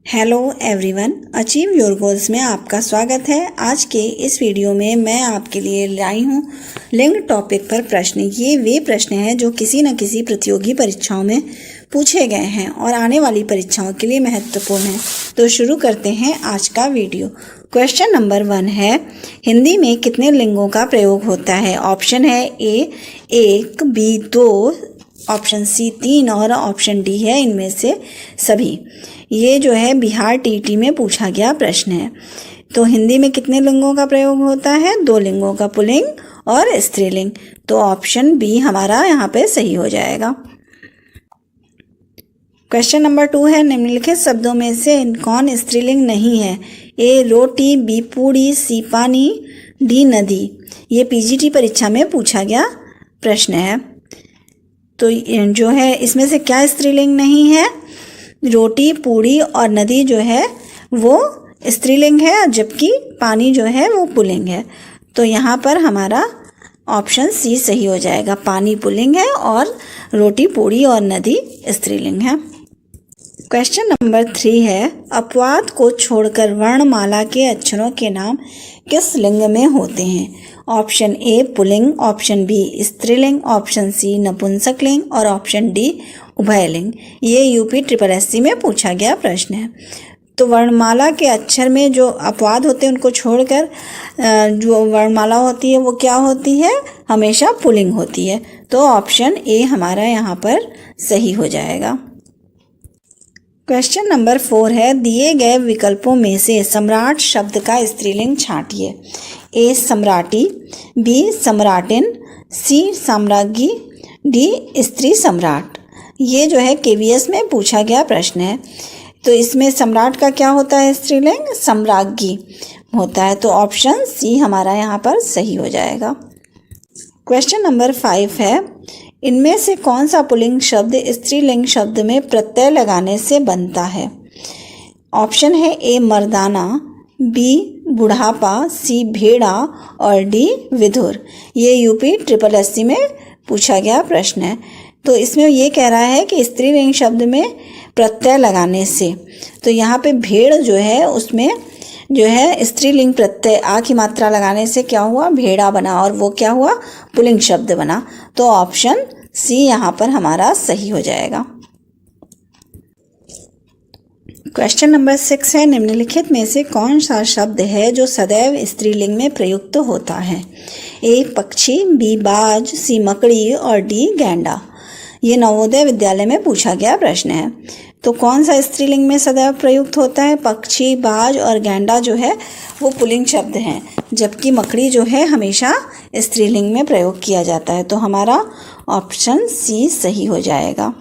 Hello everyone, achieve your goals में आपका स्वागत है। आज के इस वीडियो में मैं आपके लिए लाई हूँ लिंग टॉपिक पर प्रश्न। ये वे प्रश्न हैं जो किसी न किसी प्रतियोगी परीक्षाओं में पूछे गए हैं और आने वाली परीक्षाओं के लिए महत्वपूर्ण हैं। तो शुरू करते हैं आज का वीडियो। क्वेश्चन नंबर 1 है, हिंदी में कितने लिंगों का प्रयोग होता है? ऑप्शन है ए 1, बी 2, ऑप्शन सी 3 और ऑप्शन डी है इनमें से सभी। ये जो है बिहार टीईटी में पूछा गया प्रश्न है। तो हिंदी में कितने लिंगों का प्रयोग होता है? 2 लिंगों का, पुल्लिंग और स्त्रीलिंग। तो ऑप्शन बी हमारा यहाँ पे सही हो जाएगा। क्वेश्चन नंबर 2 है, निम्नलिखित शब्दों में से कौन स्त्रीलिंग नहीं है? ए रोटी, बी पूड़ी, सी पानी, डी नदी। ये पीजीटी परीक्षा में पूछा गया प्रश्न है। तो जो है इसमें से क्या स्त्रीलिंग नहीं है? रोटी, पूड़ी और नदी जो है वो स्त्रीलिंग है, जबकि पानी जो है वो पुल्लिंग है। तो यहाँ पर हमारा ऑप्शन सी सही हो जाएगा। पानी पुल्लिंग है और रोटी, पूड़ी और नदी स्त्रीलिंग है। क्वेश्चन नंबर 3 है, अपवाद को छोड़कर वर्णमाला के अक्षरों के नाम किस लिंग में होते हैं? ऑप्शन ए पुल्लिंग, ऑप्शन बी स्त्रीलिंग, ऑप्शन सी नपुंसकलिंग और ऑप्शन डी उभयलिंग। ये यूपी SSSC में पूछा गया प्रश्न है। तो वर्णमाला के अक्षर में जो अपवाद होते हैं उनको छोड़कर जो वर्णमाला होती है वो क्या होती है? हमेशा पुल्लिंग होती है। तो ऑप्शन ए हमारा यहाँ पर सही हो जाएगा। क्वेश्चन नंबर 4 है, दिए गए विकल्पों में से सम्राट शब्द का स्त्रीलिंग छांटिए। ए सम्राटी, बी सम्राटिन, सी साम्राज्ञी, डी स्त्री सम्राट। ये जो है KVS में पूछा गया प्रश्न है। तो इसमें सम्राट का क्या होता है स्त्रीलिंग? सम्राज्ञी होता है। तो ऑप्शन सी हमारा यहाँ पर सही हो जाएगा। क्वेश्चन नंबर 5 है, इनमें से कौन सा पुल्लिंग शब्द स्त्रीलिंग शब्द में प्रत्यय लगाने से बनता है? ऑप्शन है ए मर्दाना, बी बुढ़ापा, सी भेड़ा और डी विधुर। ये यूपी SSSC में पूछा गया प्रश्न है। तो इसमें ये कह रहा है कि स्त्रीलिंग शब्द में प्रत्यय लगाने से, तो यहाँ पे भेड़ जो है उसमें जो है स्त्रीलिंग प्रत्यय आ की मात्रा लगाने से क्या हुआ? भेड़ा बना, और वो क्या हुआ? पुल्लिंग शब्द बना। तो ऑप्शन सी यहाँ पर हमारा सही हो जाएगा। क्वेश्चन नंबर 6 है, निम्नलिखित में से कौन सा शब्द है जो सदैव स्त्रीलिंग में प्रयुक्त होता है? ए पक्षी, बी बाज, सी मकड़ी और डी गैंडा। ये नवोदय विद्यालय में पूछा गया प्रश्न है। तो कौन सा स्त्रीलिंग में सदैव प्रयुक्त होता है? पक्षी, बाज और गैंडा जो है वो पुल्लिंग शब्द हैं, जबकि मकड़ी जो है हमेशा स्त्रीलिंग में प्रयोग किया जाता है। तो हमारा ऑप्शन सी सही हो जाएगा।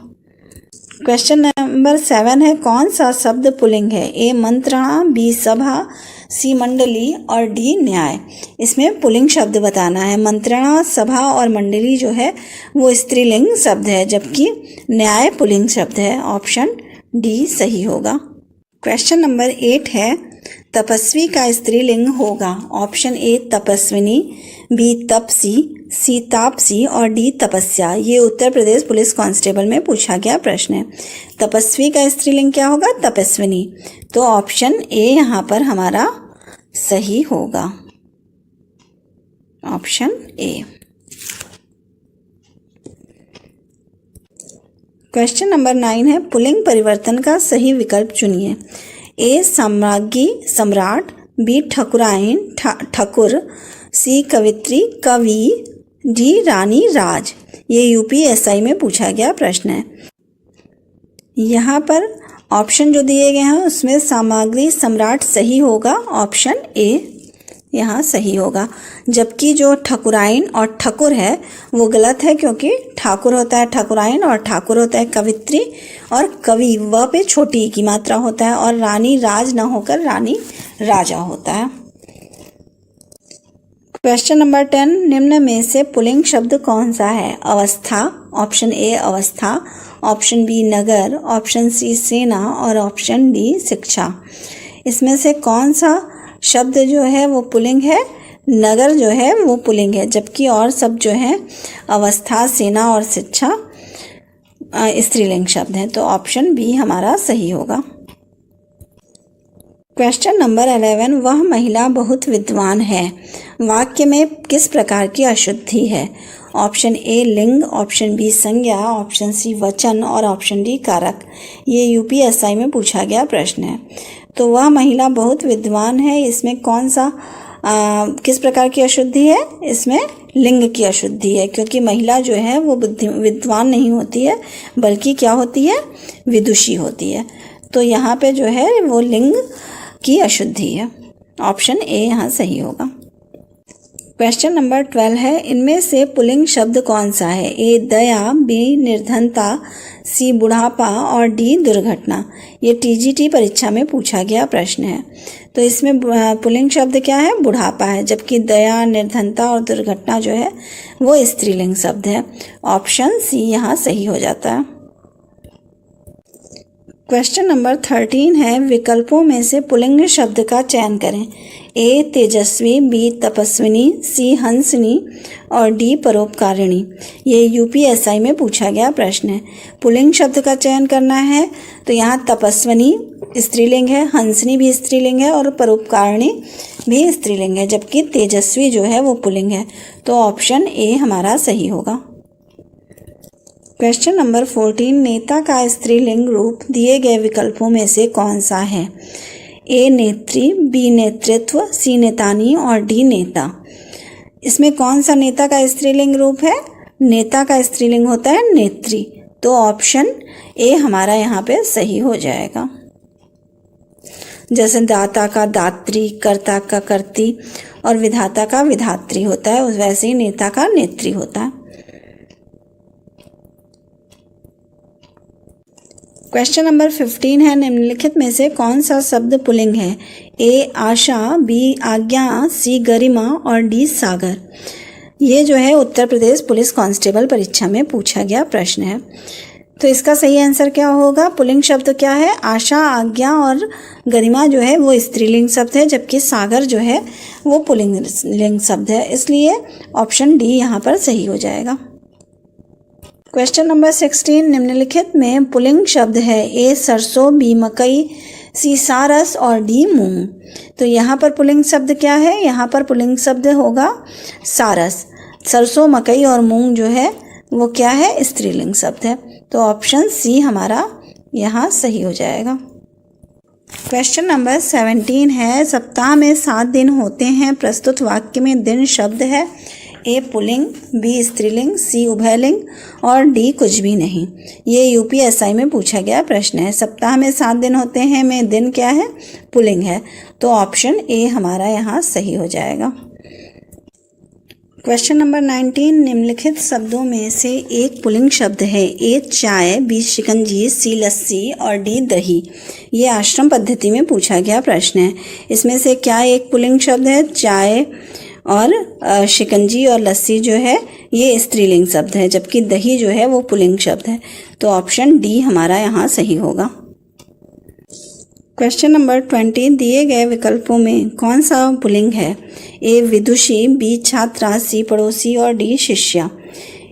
क्वेश्चन नंबर 7 है, कौन सा शब्द पुल्लिंग है? ए मंत्रणा, बी सभा, सी मंडली और डी न्याय। इसमें पुल्लिंग शब्द बताना है। मंत्रणा, सभा और मंडली जो है वो स्त्रीलिंग शब्द है, जबकि न्याय पुल्लिंग शब्द है। ऑप्शन डी सही होगा। क्वेश्चन नंबर 8 है, तपस्वी का स्त्रीलिंग होगा? Option A Tapaswini, B Tapasi, सी तापसी और डी तपस्या। ये उत्तर प्रदेश पुलिस कांस्टेबल में पूछा गया प्रश्न है। तपस्वी का स्त्रीलिंग क्या होगा? तपस्विनी। तो ऑप्शन ए यहाँ पर हमारा सही होगा। Option A. क्वेश्चन नंबर 9 है, पुल्लिंग परिवर्तन का सही विकल्प चुनिए। ए साम्राज्ञी सम्राट, बी ठकुराइन ठकुर, सी कवित्री कवि, डी रानी राज। ये यूपी SI में पूछा गया प्रश्न है। यहाँ पर ऑप्शन जो दिए गए हैं उसमें सामग्री सम्राट सही होगा। ऑप्शन ए यहाँ सही होगा, जबकि जो ठकुराइन और ठकुर है वो गलत है, क्योंकि ठाकुर होता है ठकुराइन और ठाकुर होता है कवित्री, और कवि वह पे छोटी की मात्रा होता है, और रानी राज न होकर रानी राजा होता है। क्वेश्चन नंबर 10, निम्न में से पुल्लिंग शब्द कौन सा है? अवस्था, ऑप्शन ए अवस्था, ऑप्शन बी नगर, ऑप्शन सी सेना और ऑप्शन डी शिक्षा। इसमें से कौन सा शब्द जो है वो पुल्लिंग है? नगर जो है वो पुल्लिंग है, जबकि और सब जो है अवस्था, सेना और शिक्षा स्त्रीलिंग शब्द हैं। तो ऑप्शन बी हमारा सही होगा। क्वेश्चन नंबर 11, वह महिला बहुत विद्वान है, वाक्य में किस प्रकार की अशुद्धि है? ऑप्शन ए लिंग, ऑप्शन बी संज्ञा, ऑप्शन सी वचन और ऑप्शन डी कारक। ये यूपीएसआई में पूछा गया प्रश्न है। तो वह महिला बहुत विद्वान है, इसमें कौन सा किस प्रकार की अशुद्धि है? इसमें लिंग की अशुद्धि है, क्योंकि महिला जो है वो विद्वान नहीं होती है, बल्कि क्या होती है? विदुषी होती है। तो यहाँ पे जो है वो लिंग की अशुद्धि है। ऑप्शन ए यहाँ सही होगा। क्वेश्चन नंबर 12 है, इनमें से पुल्लिंग शब्द कौन सा है? ए दया, बी निर्धनता, सी बुढ़ापा और डी दुर्घटना। ये टीजीटी परीक्षा में पूछा गया प्रश्न है। तो इसमें पुल्लिंग शब्द क्या है? बुढ़ापा है, जबकि दया, निर्धनता और दुर्घटना जो है वो स्त्रीलिंग शब्द है। ऑप्शन सी यहाँ सही हो जाता है। क्वेश्चन नंबर 13 है, विकल्पों में से पुल्लिंग शब्द का चयन करें। ए तेजस्वी, बी तपस्विनी, सी हंसनी और डी परोपकारिणी। ये यूपीएसआई में पूछा गया प्रश्न है। पुल्लिंग शब्द का चयन करना है तो यहाँ तपस्विनी स्त्रीलिंग है, हंसनी भी स्त्रीलिंग है और परोपकारिणी भी स्त्रीलिंग है, जबकि तेजस्वी जो है वो पुल्लिंग है। तो ऑप्शन ए हमारा सही होगा। क्वेश्चन नंबर 14, नेता का स्त्रीलिंग रूप दिए गए विकल्पों में से कौन सा है? ए नेत्री, बी नेतृत्व, सी नेतानी और डी नेता। इसमें कौन सा नेता का स्त्रीलिंग रूप है? नेता का स्त्रीलिंग होता है नेत्री। तो ऑप्शन ए हमारा यहाँ पे सही हो जाएगा। जैसे दाता का दात्री, कर्ता का कर्ती और विधाता का विधात्री होता है, वैसे ही नेता का नेत्री होता है। क्वेश्चन नंबर 15 है, निम्नलिखित में से कौन सा शब्द पुल्लिंग है? ए आशा, बी आज्ञा, सी गरिमा और डी सागर। ये जो है उत्तर प्रदेश पुलिस कांस्टेबल परीक्षा में पूछा गया प्रश्न है। तो इसका सही आंसर क्या होगा? पुल्लिंग शब्द क्या है? आशा, आज्ञा और गरिमा जो है वो स्त्रीलिंग शब्द है, जबकि सागर जो है वो पुल्लिंग शब्द है, इसलिए ऑप्शन डी यहाँ पर सही हो जाएगा। क्वेश्चन नंबर 16, निम्नलिखित में पुल्लिंग शब्द है। ए सरसों, बी मकई, सी सारस और डी मूंग। तो यहाँ पर पुल्लिंग शब्द क्या है? यहाँ पर पुल्लिंग शब्द होगा सारस। सरसों, मकई और मूंग जो है वो क्या है? स्त्रीलिंग शब्द है। तो ऑप्शन सी हमारा यहाँ सही हो जाएगा। क्वेश्चन नंबर 17 है, सप्ताह में 7 दिन होते हैं, प्रस्तुत वाक्य में दिन शब्द है। ए पुल्लिंग, बी स्त्रीलिंग, सी उभयलिंग और डी कुछ भी नहीं। ये यूपीएसआई में पूछा गया प्रश्न है। सप्ताह में 7 दिन होते हैं में दिन क्या है? पुल्लिंग है। तो ऑप्शन ए हमारा यहाँ सही हो जाएगा। क्वेश्चन नंबर 19, निम्नलिखित शब्दों में से एक पुल्लिंग शब्द है। ए चाय, बी शिकंजी, सी लस्सी और डी दही। ये आश्रम पद्धति में पूछा गया प्रश्न है। इसमें से क्या एक पुल्लिंग शब्द है? चाय और शिकंजी और लस्सी जो है ये स्त्रीलिंग शब्द है, जबकि दही जो है वो पुल्लिंग शब्द है। तो ऑप्शन डी हमारा यहाँ सही होगा। क्वेश्चन नंबर 20, दिए गए विकल्पों में कौन सा पुल्लिंग है? ए विदुषी, बी छात्रा, सी पड़ोसी और डी शिष्या।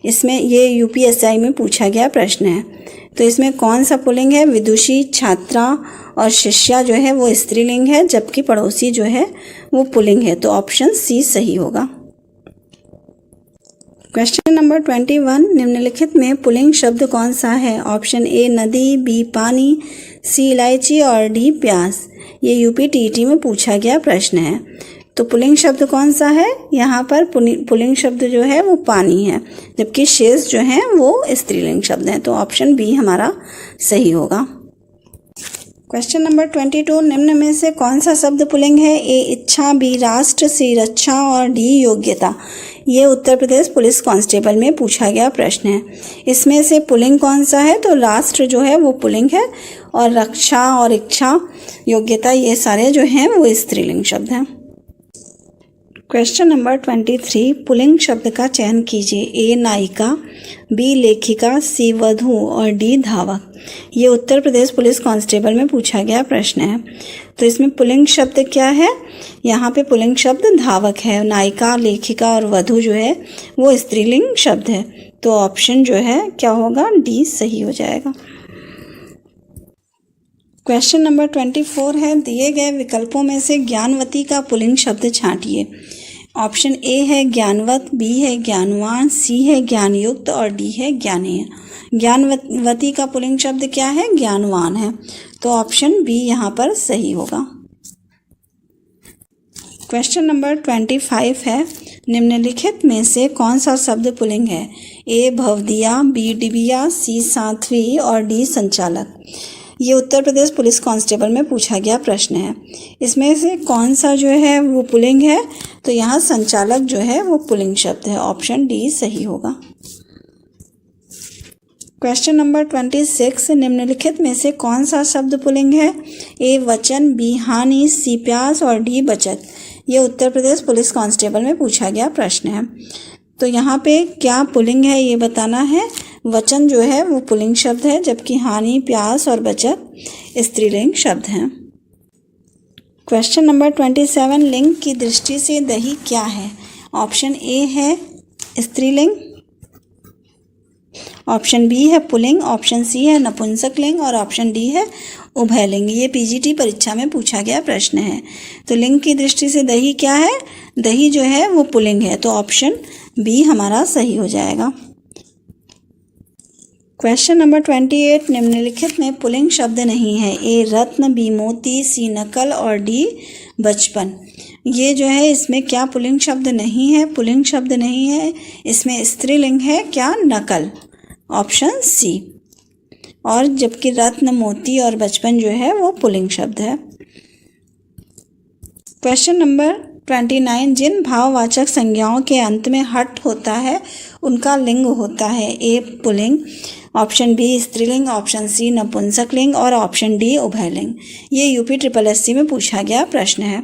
इसमें ये यूपीएसआई में पूछा गया प्रश्न है। तो इसमें कौन सा पुल्लिंग है? विदुषी, छात्रा और शिष्या जो है वो स्त्रीलिंग है, जबकि पड़ोसी जो है वो पुल्लिंग है। तो ऑप्शन सी सही होगा। क्वेश्चन नंबर 21, निम्नलिखित में पुल्लिंग शब्द कौन सा है? ऑप्शन ए नदी, बी पानी, सी इलायची और डी प्याज। ये यूपीटीटी में पूछा गया प्रश्न है। तो पुल्लिंग शब्द कौन सा है? यहाँ पर पुल्लिंग शब्द जो है वो पानी है, जबकि शेष जो है वो स्त्रीलिंग शब्द हैं। तो ऑप्शन बी हमारा सही होगा। क्वेश्चन नंबर 22, निम्न में से कौन सा शब्द पुल्लिंग है? ए इच्छा, बी राष्ट्र, सी रक्षा और डी योग्यता। ये उत्तर प्रदेश पुलिस कांस्टेबल में पूछा गया प्रश्न है। इसमें से पुल्लिंग कौन सा है? तो राष्ट्र जो है वो पुल्लिंग है और रक्षा और इच्छा, योग्यता ये सारे जो हैं वो स्त्रीलिंग शब्द हैं। क्वेश्चन नंबर 23, पुल्लिंग शब्द का चयन कीजिए। ए नायिका, बी लेखिका, सी वधू और डी धावक। ये उत्तर प्रदेश पुलिस कांस्टेबल में पूछा गया प्रश्न है। तो इसमें पुल्लिंग शब्द क्या है? यहाँ पे पुल्लिंग शब्द धावक है। नायिका, लेखिका और वधू जो है वो स्त्रीलिंग शब्द है। तो ऑप्शन जो है क्या होगा? डी सही हो जाएगा। क्वेश्चन नंबर 24 है, दिए गए विकल्पों में से ज्ञानवती का पुल्लिंग शब्द छांटिए। ऑप्शन ए है ज्ञानवत, बी है ज्ञानवान, सी है ज्ञानयुक्त और डी है ज्ञानीय। ज्ञानवती का पुल्लिंग शब्द क्या है? ज्ञानवान है, तो ऑप्शन बी यहाँ पर सही होगा। क्वेश्चन नंबर 25 है, निम्नलिखित में से कौन सा शब्द पुल्लिंग है? ए भवदिया, बी डिबिया, सी साध्वी और डी संचालक। ये उत्तर प्रदेश पुलिस कांस्टेबल में पूछा गया प्रश्न है। इसमें से कौन सा जो है वो पुल्लिंग है? तो यहाँ संचालक जो है वो पुल्लिंग शब्द है, ऑप्शन डी सही होगा। क्वेश्चन नंबर 26, निम्नलिखित में से कौन सा शब्द पुल्लिंग है? ए वचन, बी हानि, सी प्यास और डी बचत। ये उत्तर प्रदेश पुलिस कांस्टेबल में पूछा गया प्रश्न है। तो यहाँ पे क्या पुल्लिंग है ये बताना है। वचन जो है वो पुल्लिंग शब्द है, जबकि हानि, प्यास और बचत स्त्रीलिंग शब्द हैं। क्वेश्चन नंबर 27, लिंग की दृष्टि से दही क्या है? ऑप्शन ए है स्त्रीलिंग, ऑप्शन बी है पुल्लिंग, ऑप्शन सी है नपुंसक लिंग और ऑप्शन डी है उभयलिंग। ये पीजीटी परीक्षा में पूछा गया प्रश्न है। तो लिंग की दृष्टि से दही क्या है? दही जो है वो पुल्लिंग है, तो ऑप्शन बी हमारा सही हो जाएगा। क्वेश्चन नंबर 28, निम्नलिखित में पुल्लिंग शब्द नहीं है। ए रत्न, बी मोती, सी नकल और डी बचपन। ये जो है इसमें क्या पुल्लिंग शब्द नहीं है? पुल्लिंग शब्द नहीं है, इसमें स्त्रीलिंग है क्या? नकल, ऑप्शन सी। और जबकि रत्न, मोती और बचपन जो है वो पुल्लिंग शब्द है। क्वेश्चन नंबर 29, जिन भाववाचक संज्ञाओं के अंत में हट होता है उनका लिंग होता है। ए पुल्लिंग, ऑप्शन बी स्त्रीलिंग, ऑप्शन सी नपुंसक लिंग और ऑप्शन डी उभयलिंग। ये यूपी SSSC में पूछा गया प्रश्न है।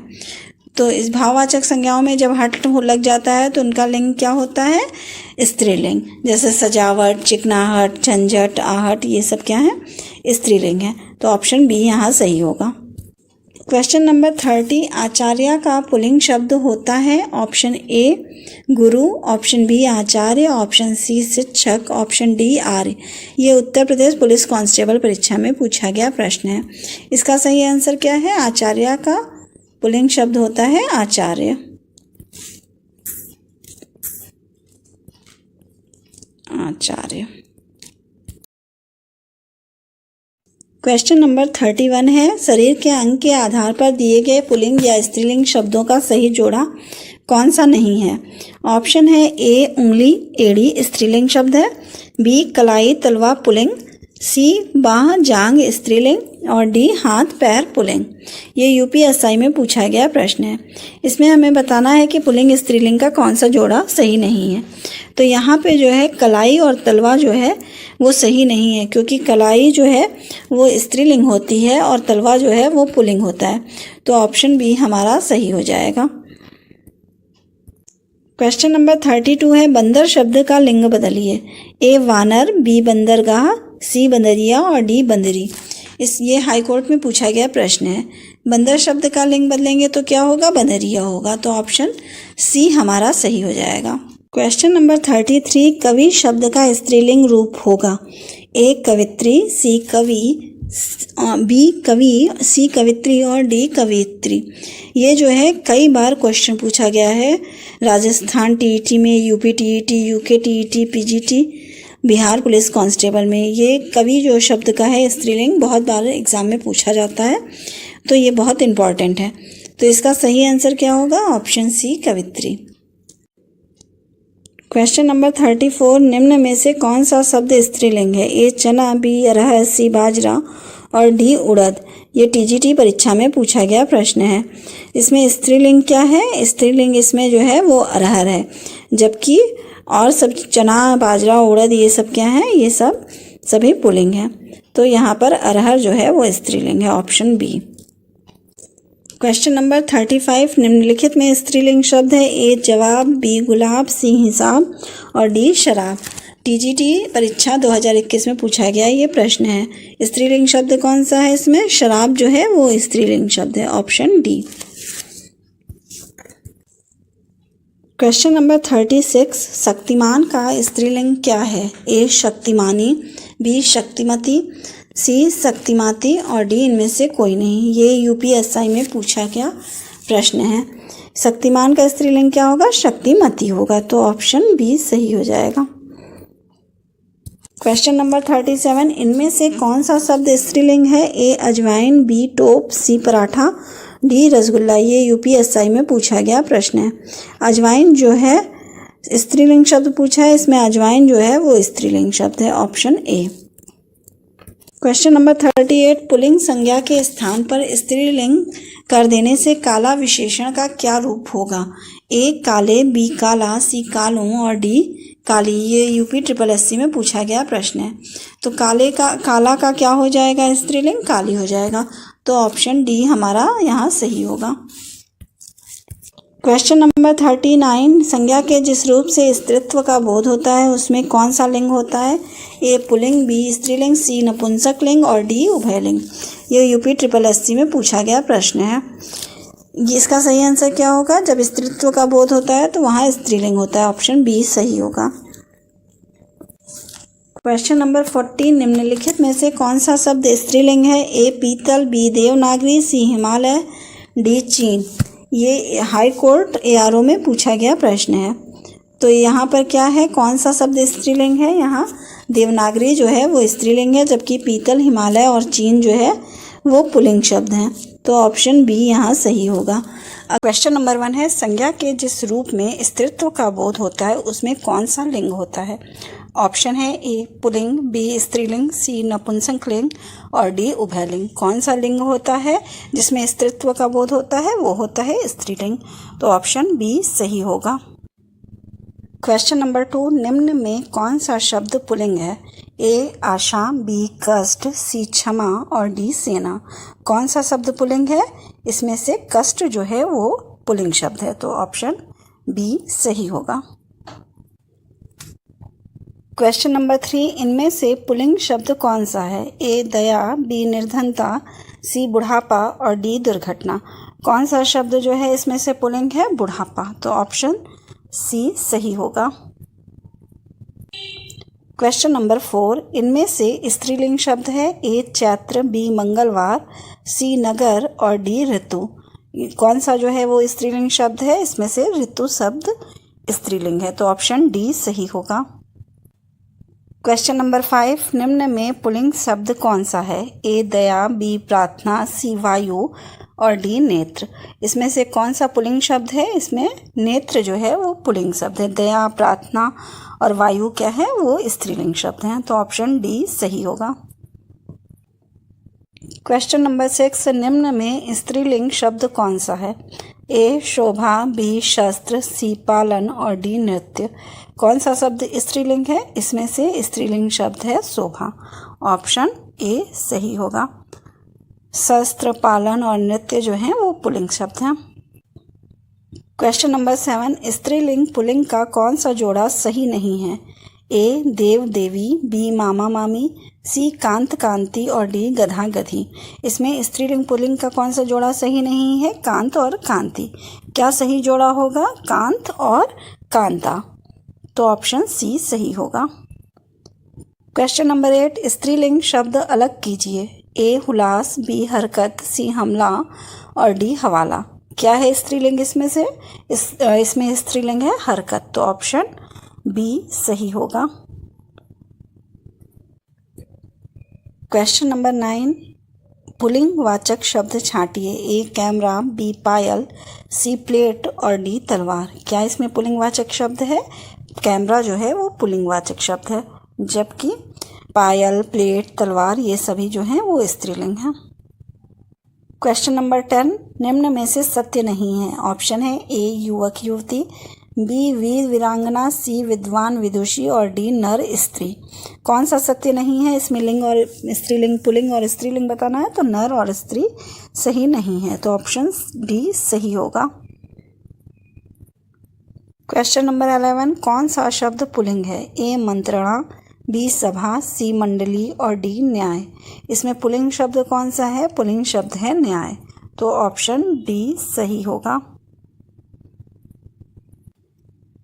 तो इस भाववाचक संज्ञाओं में जब हट लग जाता है तो उनका लिंग क्या होता है? स्त्रीलिंग। जैसे सजावट, चिकनाहट, झंझट, आहट, ये सब क्या है? स्त्रीलिंग है, तो ऑप्शन बी यहाँ सही होगा। क्वेश्चन नंबर 30, आचार्य का पुल्लिंग शब्द होता है। Option A Guru, option B Acharya, option C शिक्षक, ऑप्शन डी आर्य। ये उत्तर प्रदेश पुलिस कांस्टेबल परीक्षा में पूछा गया प्रश्न है। इसका सही आंसर क्या है? आचार्य का पुल्लिंग शब्द होता है आचार्य। आचार्य। क्वेश्चन नंबर 31 है, शरीर के अंग के आधार पर दिए गए पुल्लिंग या स्त्रीलिंग शब्दों का सही जोड़ा कौन सा नहीं है? ऑप्शन है ए उंगली, एड़ी स्त्रीलिंग शब्द है, बी कलाई, तलवा पुल्लिंग, सी बाह, जांग स्त्रीलिंग और डी हाथ, पैर पुल्लिंग। ये UPSI में पूछा गया प्रश्न है। इसमें हमें बताना है कि पुल्लिंग स्त्रीलिंग का कौन सा जोड़ा सही नहीं है। तो यहाँ पे जो है कलाई और तलवा जो है वो सही नहीं है, क्योंकि कलाई जो है वो स्त्रीलिंग होती है और तलवा जो है वो पुल्लिंग होता है। तो ऑप्शन बी हमारा सही हो जाएगा। क्वेश्चन नंबर 32 है, बंदर शब्द का लिंग बदलिए। ए वानर, बी बंदरगाह, सी बंदरिया और डी बंदरी। ये हाई कोर्ट में पूछा गया प्रश्न है। बंदर शब्द का लिंग बदलेंगे तो क्या होगा? बंदरिया होगा, तो ऑप्शन सी हमारा सही हो जाएगा। क्वेश्चन नंबर 33, कवि शब्द का स्त्रीलिंग रूप होगा। ए कवित्री, सी कवि, बी कवि, सी कवित्री और डी कवित्री। ये जो है कई बार क्वेश्चन पूछा गया है राजस्थान TET में, UP TET, UK TET, PGT, Bihar police constable में। ये कवि जो शब्द का है स्त्रीलिंग बहुत बार एग्जाम में पूछा जाता है, तो ये बहुत इम्पॉर्टेंट है। तो इसका सही आंसर क्या होगा? ऑप्शन सी कवित्री। क्वेश्चन नंबर 34, निम्न में से कौन सा शब्द स्त्रीलिंग है? ए चना, बी अरहर, सी बाजरा और डी उड़द। ये TGT परीक्षा में पूछा गया प्रश्न है। इसमें स्त्रीलिंग क्या है? स्त्रीलिंग इसमें जो है वो अरहर है, जबकि और सब चना, बाजरा, उड़द ये सब क्या है? ये सब सभी पुल्लिंग है। तो यहाँ पर अरहर जो है वो स्त्रीलिंग है, ऑप्शन बी। क्वेश्चन नंबर 35, निम्नलिखित में स्त्रीलिंग शब्द है। ए जवाब, बी गुलाब, सी हिसाब और डी शराब। TGT परीक्षा 2021 में पूछा गया ये प्रश्न है। स्त्रीलिंग शब्द कौन सा है इसमें? शराब जो है वो स्त्रीलिंग शब्द है, option D. Question number 36, Shaktimaan का स्त्रीलिंग क्या है? ए शक्तिमानी, बी शक्तिमती, सी शक्तिमाती और डी इनमें से कोई नहीं। ये यूपीएसआई में पूछा गया प्रश्न है। शक्तिमान का स्त्रीलिंग क्या होगा? शक्तिमती होगा। तो ऑप्शन बी सही हो जाएगा। क्वेश्चन नंबर 37, इनमें से कौन सा शब्द स्त्रीलिंग है? ए अजवाइन, बी टोप, सी पराठा, डी रसगुल्ला। ये यूपीएसआई में पूछा गया प्रश्न है। अजवाइन जो है स्त्रीलिंग शब्द पूछा है, इसमें अजवाइन जो है वो स्त्रीलिंग शब्द है, option A. Question number 38, pulling संज्ञा के स्थान पर स्त्रीलिंग कर देने से काला विशेषण का क्या रूप होगा? ए काले, बी काला, सी कालू और डी काली। ये यूपी ट्रिपल एससी में पूछा गया प्रश्न है। तो काला का क्या हो जाएगा? स्त्रीलिंग काली हो जाएगा। तो ऑप्शन डी हमारा यहाँ सही होगा। क्वेश्चन नंबर 39, संज्ञा के जिस रूप से स्त्रीत्व का बोध होता है उसमें कौन सा लिंग होता है? ए पुल्लिंग, बी स्त्रीलिंग, सी नपुंसक लिंग और डी उभयलिंग। ये यूपी ट्रिपल एससी में पूछा गया प्रश्न है। इसका सही आंसर क्या होगा? जब स्त्रीत्व का बोध होता है तो वहाँ स्त्रीलिंग होता है, ऑप्शन बी सही होगा। क्वेश्चन नंबर 40, निम्नलिखित में से कौन सा शब्द स्त्रीलिंग है? ए पीतल, बी देवनागरी, सी हिमालय, डी चीन। ये हाई कोर्ट एआरओ में पूछा गया प्रश्न है। तो यहाँ पर क्या है? कौन सा शब्द स्त्रीलिंग है? यहाँ देवनागरी जो है वो स्त्रीलिंग है, जबकि पीतल, हिमालय और चीन जो है वो पुल्लिंग शब्द हैं। तो ऑप्शन बी यहाँ सही होगा। क्वेश्चन नंबर 1 है, संज्ञा के जिस रूप में स्त्रीत्व का बोध होता है उसमें कौन सा लिंग होता है? ऑप्शन है ए पुल्लिंग, बी स्त्रीलिंग, सी नपुंसक लिंग और डी उभयलिंग। कौन सा लिंग होता है जिसमें स्त्रीत्व का बोध होता है? वो होता है स्त्रीलिंग। तो ऑप्शन बी सही होगा। क्वेश्चन नंबर 2, निम्न में कौन सा शब्द पुल्लिंग है? ए आशा, बी कष्ट, सी क्षमा और डी सेना। कौन सा शब्द पुल्लिंग है? इसमें से कष्ट जो है वो पुल्लिंग शब्द है। तो ऑप्शन बी सही होगा। क्वेश्चन नंबर 3, इनमें से पुल्लिंग शब्द कौन सा है? ए दया, बी निर्धनता, सी बुढ़ापा और डी दुर्घटना। कौन सा शब्द जो है इसमें से पुल्लिंग है? बुढ़ापा। तो ऑप्शन सी सही होगा। क्वेश्चन नंबर 4, इनमें से स्त्रीलिंग शब्द है? ए चैत्र, बी मंगलवार, सी नगर और डी ऋतु। कौन सा जो है वो स्त्रीलिंग शब्द है? इसमें से ऋतु शब्द स्त्रीलिंग है। तो ऑप्शन डी सही होगा। क्वेश्चन नंबर 5, निम्न में पुल्लिंग शब्द कौन सा है? ए दया, बी प्रार्थना, सी वायु और डी नेत्र। इसमें से कौन सा पुल्लिंग शब्द है? इसमें नेत्र जो है वो पुल्लिंग शब्द है। दया, प्रार्थना और वायु क्या है? वो स्त्रीलिंग शब्द हैं। तो ऑप्शन डी सही होगा। क्वेश्चन नंबर 6, निम्न में स्त्रीलिंग शब्द कौन सा है? ए शोभा, बी शस्त्र, सी पालन और डी नृत्य। कौन सा शब्द स्त्रीलिंग है? इसमें से स्त्रीलिंग शब्द है शोभा। ऑप्शन ए सही होगा। शस्त्र, पालन और नृत्य जो हैं वो पुल्लिंग शब्द हैं। क्वेश्चन नंबर 7, स्त्रीलिंग पुल्लिंग का कौन सा जोड़ा सही नहीं है? ए देव देवी, बी मामा मामी, सी कांत कांति और डी गधा गधी। इसमें स्त्रीलिंग पुल्लिंग का कौन सा जोड़ा सही नहीं है? कांत और कांति। क्या सही जोड़ा होगा? कांत और कांता। तो ऑप्शन सी सही होगा। क्वेश्चन नंबर 8, स्त्रीलिंग शब्द अलग कीजिए। ए हुलास, बी हरकत, सी हमला और डी हवाला। क्या है स्त्रीलिंग इसमें से? इसमें स्त्रीलिंग है हरकत। तो ऑप्शन बी सही होगा। क्वेश्चन नंबर 9, पुल्लिंग वाचक शब्द छांटिए। ए कैमरा, बी पायल, सी प्लेट और डी तलवार। क्या इसमें पुल्लिंग वाचक शब्द है? कैमरा जो है वो पुल्लिंग वाचक शब्द है, जबकि पायल, प्लेट, तलवार ये सभी जो हैं वो स्त्रीलिंग हैं। क्वेश्चन नंबर 10, निम्न में से सत्य नहीं है। ऑप्शन है ए युवक युवती, बी वीर वीरांगना, सी विद्वान विदुषी और डी नर स्त्री। कौन सा सत्य नहीं है? इसमें लिंग और स्त्रीलिंग, पुल्लिंग और स्त्रीलिंग बताना है, तो नर और स्त्री सही नहीं है। तो ऑप्शन डी सही होगा। क्वेश्चन नंबर 11, कौन सा शब्द पुल्लिंग है? ए मंत्रणा, बी सभा, सी मंडली और डी न्याय। इसमें पुल्लिंग शब्द कौन सा है? पुल्लिंग शब्द है न्याय। तो ऑप्शन डी सही होगा।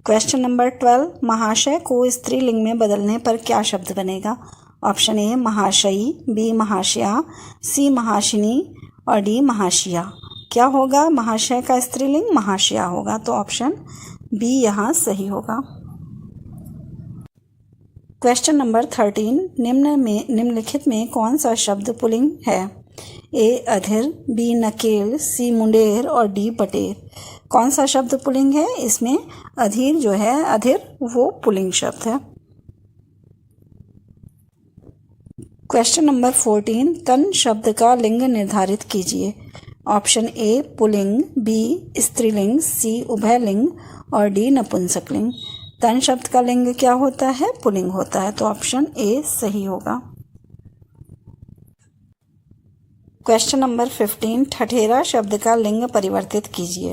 क्वेश्चन नंबर 12, महाशय को स्त्रीलिंग में बदलने पर क्या शब्द बनेगा? ऑप्शन ए महाशयी, बी महाशया, सी महाशिनी और डी महाशिया। क्या होगा महाशय का स्त्रीलिंग? महाशया होगा। तो ऑप्शन बी यहाँ सही होगा। क्वेश्चन नंबर 13, निम्नलिखित में कौन सा शब्द पुल्लिंग है? ए अधीर, बी नकेल, सी मुंडेर और डी बटेर। कौन सा शब्द पुल्लिंग है? इसमें अधीर जो है, अधीर वो पुल्लिंग शब्द है। क्वेश्चन नंबर 14, तन शब्द का लिंग निर्धारित कीजिए। ऑप्शन ए पुल्लिंग, बी स्त्रीलिंग, सी उभयलिंग और डी नपुंसकलिंग। तन शब्द का लिंग क्या होता है? पुल्लिंग होता है। तो ऑप्शन ए सही होगा। क्वेश्चन नंबर 15, ठठेरा शब्द का लिंग परिवर्तित कीजिए।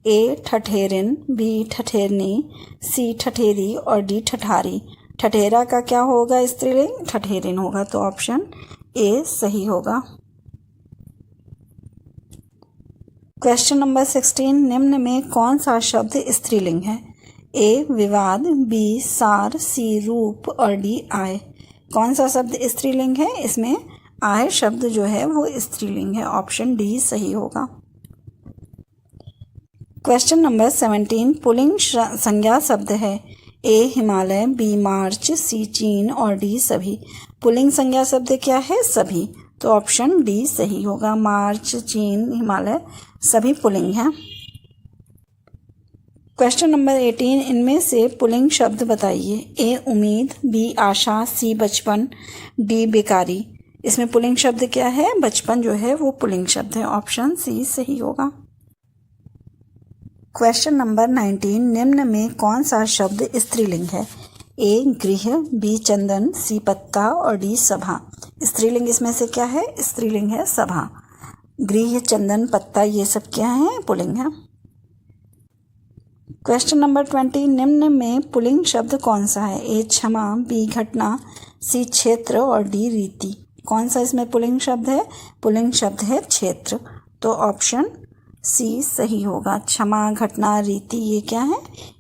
ए ठठेरिन, बी ठठेरनी, सी ठठेरी और डी ठठारी। ठठेरा का क्या होगा स्त्रीलिंग? ठठेरिन होगा। तो ऑप्शन ए सही होगा। क्वेश्चन नंबर 16, निम्न में कौन सा शब्द स्त्रीलिंग है? ए विवाद, बी सार, सी रूप और डी आय। कौन सा शब्द स्त्रीलिंग है? इसमें आय शब्द जो है वो स्त्रीलिंग है। ऑप्शन डी सही होगा। क्वेश्चन नंबर 17, पुल्लिंग संज्ञा शब्द है। ए हिमालय, बी मार्च, सी चीन और डी सभी। पुल्लिंग संज्ञा शब्द क्या है? सभी। तो ऑप्शन डी सही होगा। मार्च, चीन, हिमालय सभी पुल्लिंग हैं। क्वेश्चन नंबर 18, इनमें से पुल्लिंग शब्द बताइए। ए उम्मीद, बी आशा, सी बचपन, डी बेकारी। इसमें पुल्लिंग शब्द क्या है? बचपन जो है वो पुल्लिंग शब्द है। ऑप्शन सी सही होगा। क्वेश्चन नंबर 19, निम्न में कौन सा शब्द स्त्रीलिंग है? ए गृह, बी चंदन, सी पत्ता और डी सभा। स्त्रीलिंग इसमें से क्या है? स्त्रीलिंग है सभा। गृह, चंदन, पत्ता ये सब क्या है? पुल्लिंग है। क्वेश्चन नंबर 20, निम्न में पुल्लिंग शब्द कौन सा है? ए क्षमा, बी घटना, सी क्षेत्र और डी रीति। कौन सा इसमें पुल्लिंग शब्द है? पुल्लिंग शब्द है क्षेत्र। तो ऑप्शन सी सही होगा। क्षमा, घटना, रीति ये क्या है?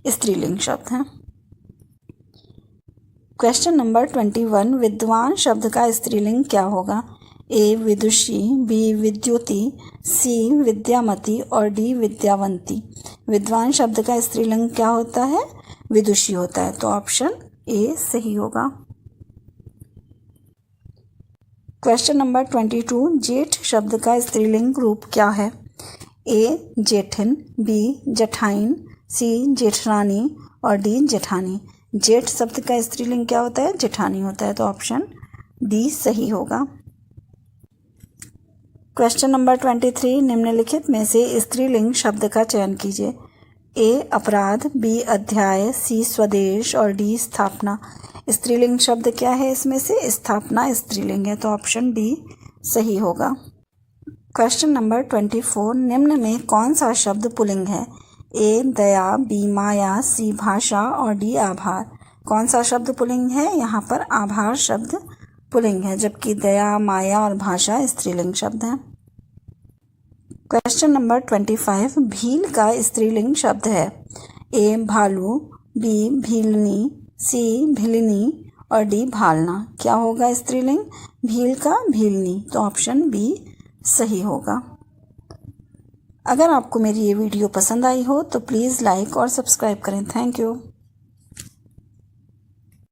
स्त्रीलिंग शब्द है। क्वेश्चन नंबर 21, विद्वान शब्द का स्त्रीलिंग क्या होगा? ए विदुषी, बी विद्युती, सी विद्यामती और डी विद्यावंती। विद्वान शब्द का स्त्रीलिंग क्या होता है? विदुषी होता है। तो ऑप्शन ए सही होगा। क्वेश्चन नंबर 22, जेठ शब्द का स्त्रीलिंग रूप क्या है? ए जेठिन, बी जेठाइन, सी जेठरानी और डी जेठानी। जेठ शब्द का स्त्रीलिंग क्या होता है? जेठानी होता है। तो ऑप्शन डी सही होगा। क्वेश्चन नंबर 23, निम्नलिखित में से स्त्रीलिंग शब्द का चयन कीजिए। ए अपराध, बी अध्याय, सी स्वदेश और डी स्थापना। स्त्रीलिंग शब्द क्या है? इसमें से स्थापना स्त्रीलिंग है। तो ऑप्शन डी सही होगा। क्वेश्चन नंबर 24, निम्न में कौन सा शब्द पुल्लिंग है? ए दया, बी माया, सी भाषा और डी आभार। कौन सा शब्द पुल्लिंग है? यहाँ पर आभार शब्द पुल्लिंग है, जबकि दया, माया और भाषा स्त्रीलिंग शब्द है। क्वेश्चन नंबर 25, भील का स्त्रीलिंग शब्द है। ए भालू, बी भीलनी, सी भिलनी और डी भालना। क्या होगा स्त्रीलिंग भील का? भीलनी। तो ऑप्शन बी सही होगा। अगर आपको मेरी ये वीडियो पसंद आई हो तो प्लीज़ लाइक और सब्सक्राइब करें। Thank you.